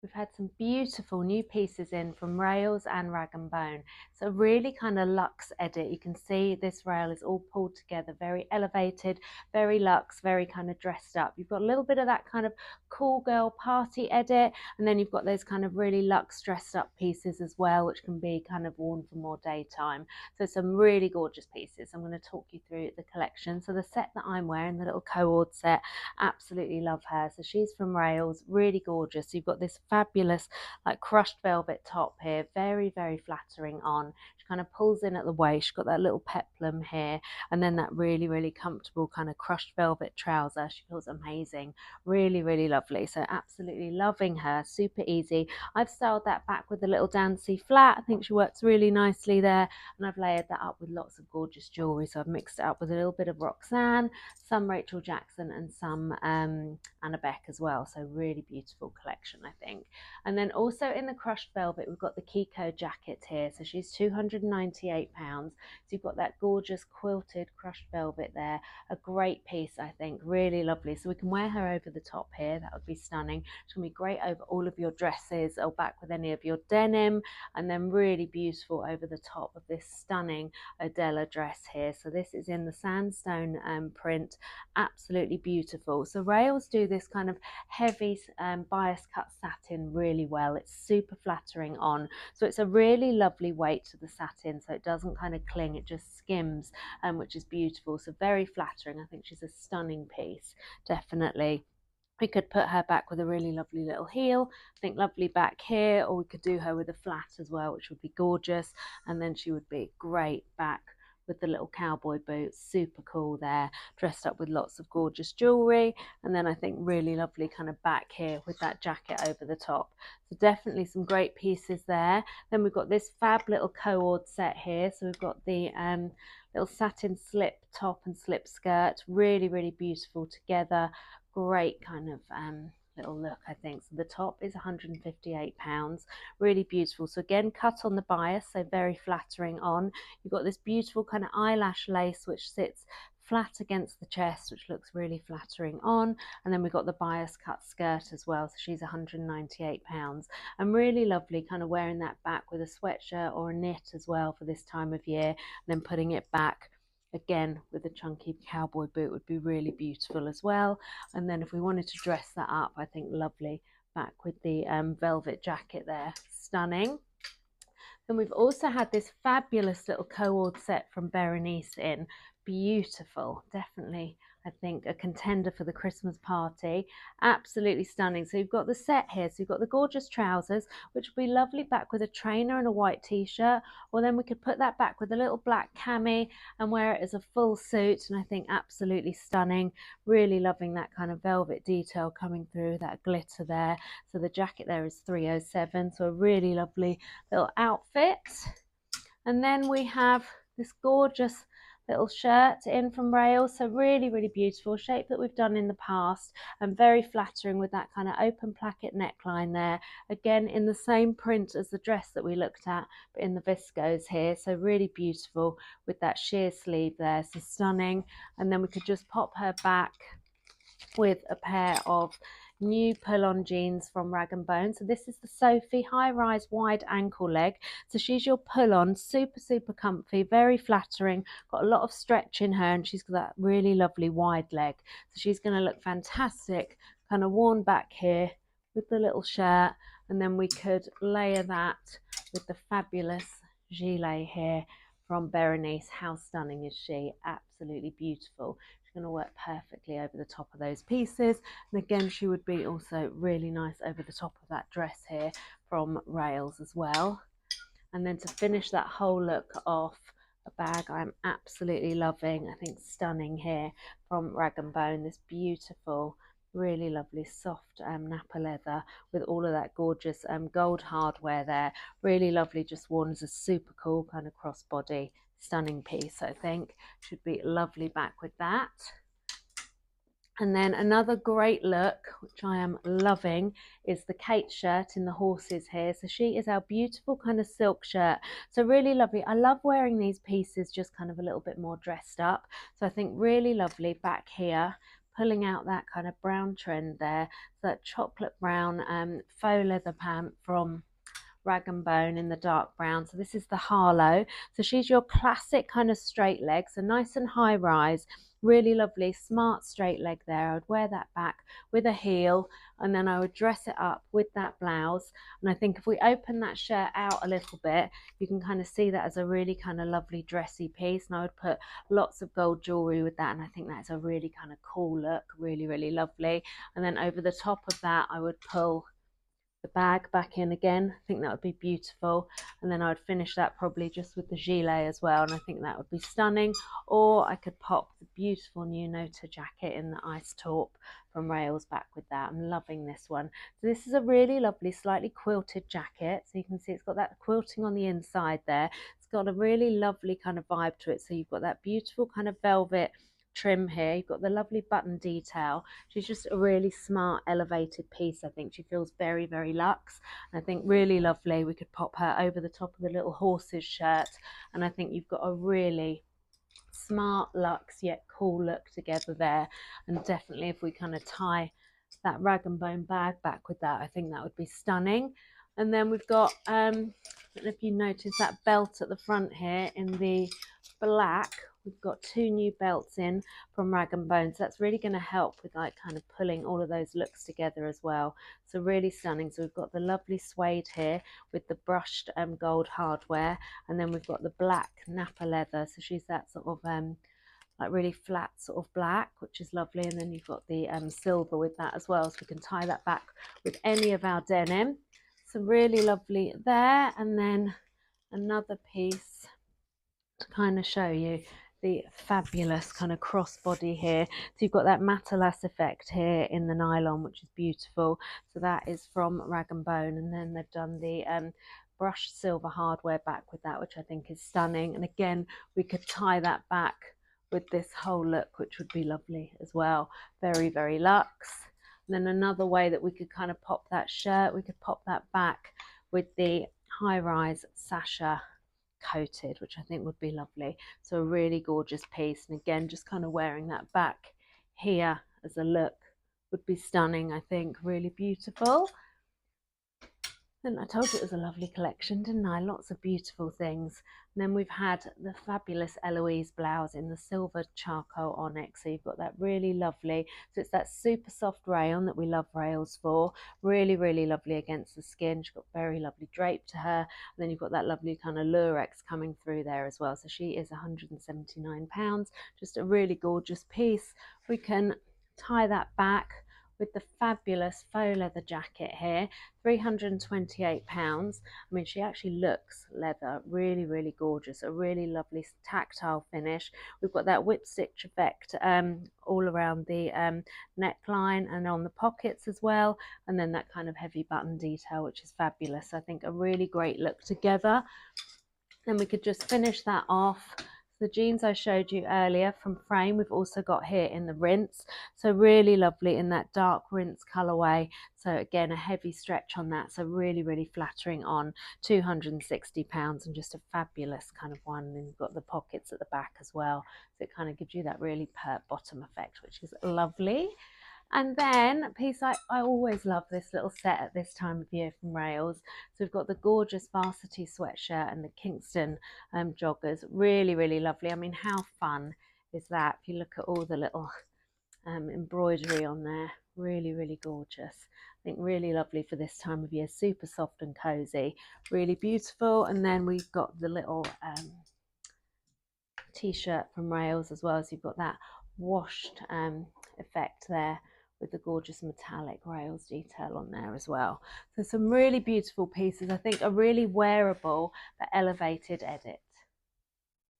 We've had some beautiful new pieces in from Rails and Rag and Bone. It's a really kind of luxe edit. You can see this rail is all pulled together, very elevated, very luxe, very kind of dressed up. You've got a little bit of that kind of cool girl party edit, and then you've got those kind of really luxe dressed up pieces as well, which can be kind of worn for more daytime. So some really gorgeous pieces. I'm going to talk you through the collection. So the set that I'm wearing, the little co-ord set, absolutely love her. So she's from Rails, really gorgeous. So you've got this fabulous like crushed velvet top here, very, very flattering on. She kind of pulls in at the waist. She's got that little peplum here, and then that really, really comfortable kind of crushed velvet trouser. She feels amazing, really, really lovely. So absolutely loving her, super easy. I've styled that back with a little Dancy flat. I think she works really nicely there, and I've layered that up with lots of gorgeous jewelry. So I've mixed it up with a little bit of Roxanne, some Rachel Jackson, and some Anna Beck as well. So really beautiful collection, I think. And then also in the crushed velvet, we've got the Kiko jacket here. So she's £298. So you've got that gorgeous quilted crushed velvet there. A great piece, I think, really lovely. So we can wear her over the top here. That would be stunning. It's going to be great over all of your dresses or back with any of your denim, and then really beautiful over the top of this stunning Adela dress here. So this is in the sandstone print, absolutely beautiful. So Rails do this kind of heavy bias cut satin really well. It's super flattering on, so it's a really lovely weight to the satin, so it doesn't kind of cling, it just skims, which is beautiful. So very flattering. I think she's a stunning piece, definitely. We could put her back with a really lovely little heel, I think lovely back here, or we could do her with a flat as well, which would be gorgeous. And then she would be great back with the little cowboy boots, super cool there, dressed up with lots of gorgeous jewelry. And then I think really lovely kind of back here with that jacket over the top. So definitely some great pieces there. Then we've got this fab little co-ord set here. So we've got the little satin slip top and slip skirt, really, really beautiful together. Great kind of little look, I think. So the top is £158, really beautiful. So again, cut on the bias, so very flattering on. You've got this beautiful kind of eyelash lace which sits flat against the chest, which looks really flattering on. And then we've got the bias cut skirt as well, so she's £198, and really lovely kind of wearing that back with a sweatshirt or a knit as well for this time of year, and then putting it back again with a chunky cowboy boot would be really beautiful as well. And then if we wanted to dress that up, I think lovely back with the velvet jacket there, stunning. Then we've also had this fabulous little co-ord set from Berenice in, beautiful, definitely I think a contender for the Christmas party, absolutely stunning. So you've got the set here, so you've got the gorgeous trousers, which will be lovely back with a trainer and a white t-shirt, or then we could put that back with a little black cami and wear it as a full suit, and I think absolutely stunning. Really loving that kind of velvet detail coming through, that glitter there. So the jacket there is 307, so a really lovely little outfit. And then we have this gorgeous little shirt in from Rails, so really, really beautiful shape that we've done in the past, and very flattering with that kind of open placket neckline there, again in the same print as the dress that we looked at, but in the viscose here. So really beautiful with that sheer sleeve there, so stunning. And then we could just pop her back with a pair of new pull-on jeans from Rag and Bone. So this is the Sophie high-rise wide ankle leg. So she's your pull-on, super, super comfy, very flattering, got a lot of stretch in her, and she's got that really lovely wide leg. So she's going to look fantastic, kind of worn back here with the little shirt, and then we could layer that with the fabulous gilet here from Berenice. How stunning is she? Absolutely beautiful. She's going to work perfectly over the top of those pieces, and again she would be also really nice over the top of that dress here from Rails as well. And then to finish that whole look off, a bag I'm absolutely loving, I think stunning here from Rag and Bone, this beautiful, really lovely soft nappa leather with all of that gorgeous gold hardware there, really lovely, just worn as a super cool kind of crossbody, stunning piece. I think should be lovely back with that. And then another great look, which I am loving, is the Kate shirt in the horses here. So she is our beautiful kind of silk shirt. So really lovely. I love wearing these pieces just kind of a little bit more dressed up. So I think really lovely back here, pulling out that kind of brown trend there. So that chocolate brown faux leather pant from Rag and Bone in the dark brown. So this is the Harlow. So she's your classic kind of straight leg, so nice and high rise, really lovely smart straight leg there. I would wear that back with a heel, and then I would dress it up with that blouse. And I think if we open that shirt out a little bit, you can kind of see that as a really kind of lovely dressy piece. And I would put lots of gold jewelry with that, and I think that's a really kind of cool look, really, really lovely. And then over the top of that, I would pull the bag back in again. I think that would be beautiful. And then I would finish that probably just with the gilet as well, and I think that would be stunning. Or I could pop the beautiful new Nota jacket in the ice taupe from Rails back with that. I'm loving this one. So this is a really lovely slightly quilted jacket, so you can see it's got that quilting on the inside there. It's got a really lovely kind of vibe to it, so you've got that beautiful kind of velvet trim here. You've got the lovely button detail. She's just a really smart elevated piece. I think she feels very, very luxe, and I think really lovely. We could pop her over the top of the little horses shirt, and I think you've got a really smart luxe yet cool look together there. And definitely if we kind of tie that Rag and Bone bag back with that, I think that would be stunning. And then we've got I don't know if you notice that belt at the front here in the black. We've got two new belts in from Rag and Bone, so that's really going to help with like kind of pulling all of those looks together as well. So really stunning. So we've got the lovely suede here with the brushed gold hardware, and then we've got the black Napa leather. So she's that sort of like really flat sort of black, which is lovely. And then you've got the silver with that as well, so we can tie that back with any of our denim. So really lovely there. And then another piece to kind of show you the fabulous kind of crossbody here. So you've got that matelass effect here in the nylon, which is beautiful. So that is from Rag and Bone, and then they've done the brushed silver hardware back with that, which I think is stunning. And again, we could tie that back with this whole look, which would be lovely as well. Very, very luxe. And then another way that we could kind of pop that shirt, we could pop that back with the high-rise Sasha coated, which I think would be lovely. So a really gorgeous piece, and again just kind of wearing that back here as a look would be stunning. I think really beautiful. And I told you it was a lovely collection, didn't I? Lots of beautiful things. And then we've had the fabulous Eloise blouse in the silver charcoal onyx. So you've got that really lovely, so it's that super soft rayon that we love rails for. Really, really lovely against the skin. She's got very lovely drape to her. And then you've got that lovely kind of lurex coming through there as well. So she is £179. Just a really gorgeous piece. We can tie that back with the fabulous faux leather jacket here, £328. I mean, she actually looks leather, really, really gorgeous. A really lovely tactile finish. We've got that whip stitch effect all around the neckline and on the pockets as well, and then that kind of heavy button detail, which is fabulous. I think a really great look together. Then we could just finish that off. The jeans I showed you earlier from Frame, we've also got here in the rinse. So really lovely in that dark rinse colorway. So again, a heavy stretch on that. So really, really flattering on, £260, and just a fabulous kind of one. And you've got the pockets at the back as well. So it kind of gives you that really pert bottom effect, which is lovely. And then a piece I always love this little set at this time of year from Rails. So we've got the gorgeous varsity sweatshirt and the Kingston joggers. Really, really lovely. I mean, how fun is that? If you look at all the little embroidery on there, really, really gorgeous. I think really lovely for this time of year. Super soft and cozy, really beautiful. And then we've got the little t-shirt from Rails as well. So you've got that washed effect there with the gorgeous metallic Rails detail on there as well. So some really beautiful pieces. I think a really wearable but elevated edit.